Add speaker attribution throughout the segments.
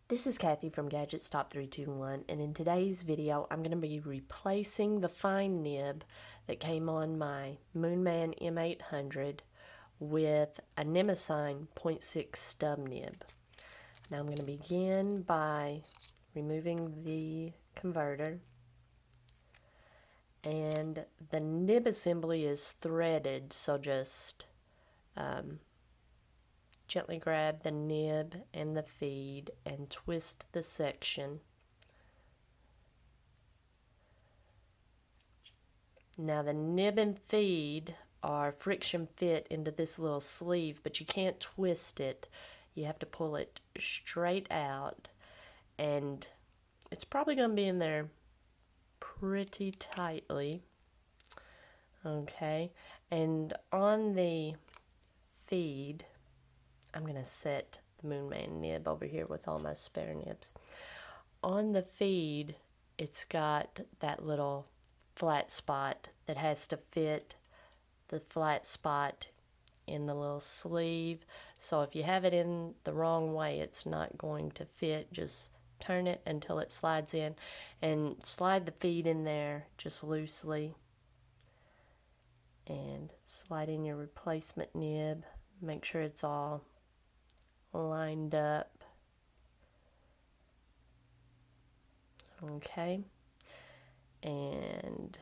Speaker 1: This is Kathy from Gadgets Top 321, and in today's video I'm going to be replacing the fine nib that came on my Moonman M800 with a Nemosine 0.6 Stub nib. Now I'm going to begin by removing the converter, and the nib assembly is threaded, so just gently grab the nib and the feed and twist the section. Now the nib and feed are friction fit into this little sleeve, but you can't twist it. You have to pull it straight out, and it's probably going to be in there pretty tightly. Okay, and on the feed, I'm going to set the Moonman nib over here with all my spare nibs. On the feed, it's got that little flat spot that has to fit the flat spot in the little sleeve. So if you have it in the wrong way, it's not going to fit. Just turn it until it slides in, and slide the feed in there just loosely, and slide in your replacement nib. Make sure it's all lined up. Okay, and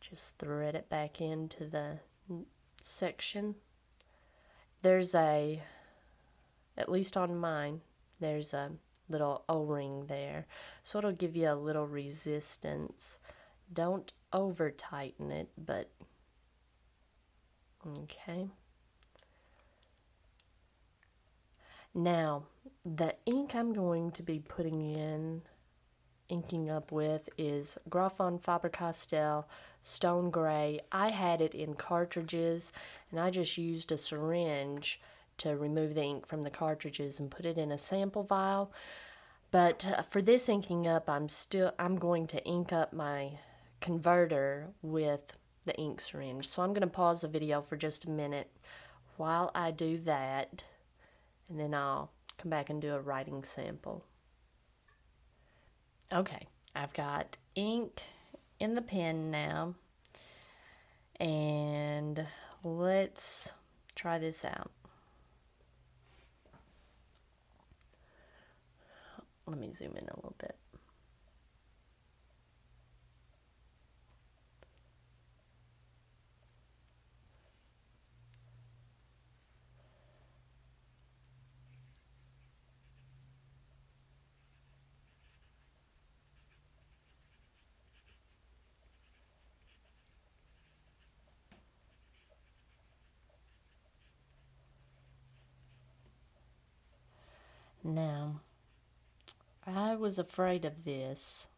Speaker 1: just thread it back into the section. There's at least on mine, there's a little O-ring there, so it'll give you a little resistance. Don't over tighten it, but okay. Now the ink I'm going to be inking up with is Graphon Faber-Castell Stone Gray. I had it in cartridges, and I just used a syringe to remove the ink from the cartridges and put it in a sample vial. But for this inking up, I'm going to ink up my converter with the ink syringe. So I'm going to pause the video for just a minute while I do that, and then I'll come back and do a writing sample. Okay, I've got ink in the pen now, and let's try this out. Let me zoom in a little bit. Now, I was afraid of this.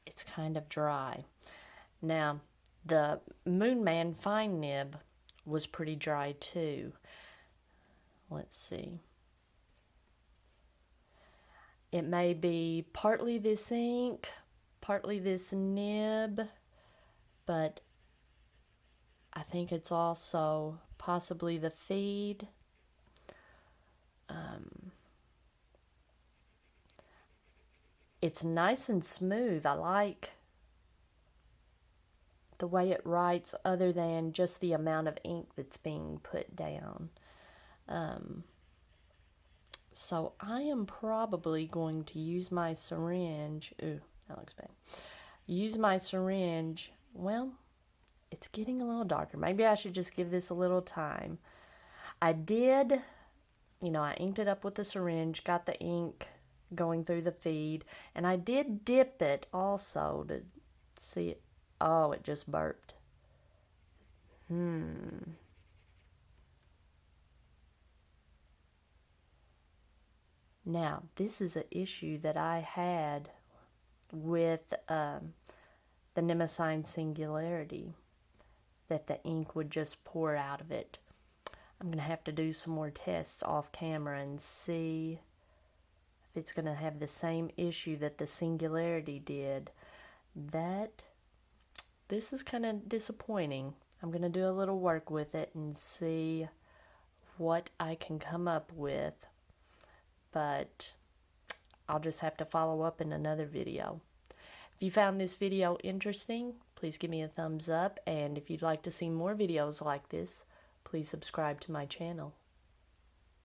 Speaker 1: It's kind of dry. Now, the Moonman fine nib was pretty dry too. Let's see. It may be partly this ink, partly this nib, but I think it's also possibly the feed. It's nice and smooth. I like the way it writes, other than just the amount of ink that's being put down. So I am probably going to use my syringe. Ooh, that looks bad. Use my syringe. Well, it's getting a little darker. Maybe I should just give this a little time. I did, I inked it up with the syringe, got the ink going through the feed, and I did dip it also to see it. Oh, it just burped. Now, this is an issue that I had with the Nemosine Singularity, that the ink would just pour out of it. I'm going to have to do some more tests off camera and see if it's going to have the same issue that the Singularity did. This is kind of disappointing. I'm going to do a little work with it and see what I can come up with, but I'll just have to follow up in another video. If you found this video interesting, please give me a thumbs up, and if you'd like to see more videos like this, please subscribe to my channel.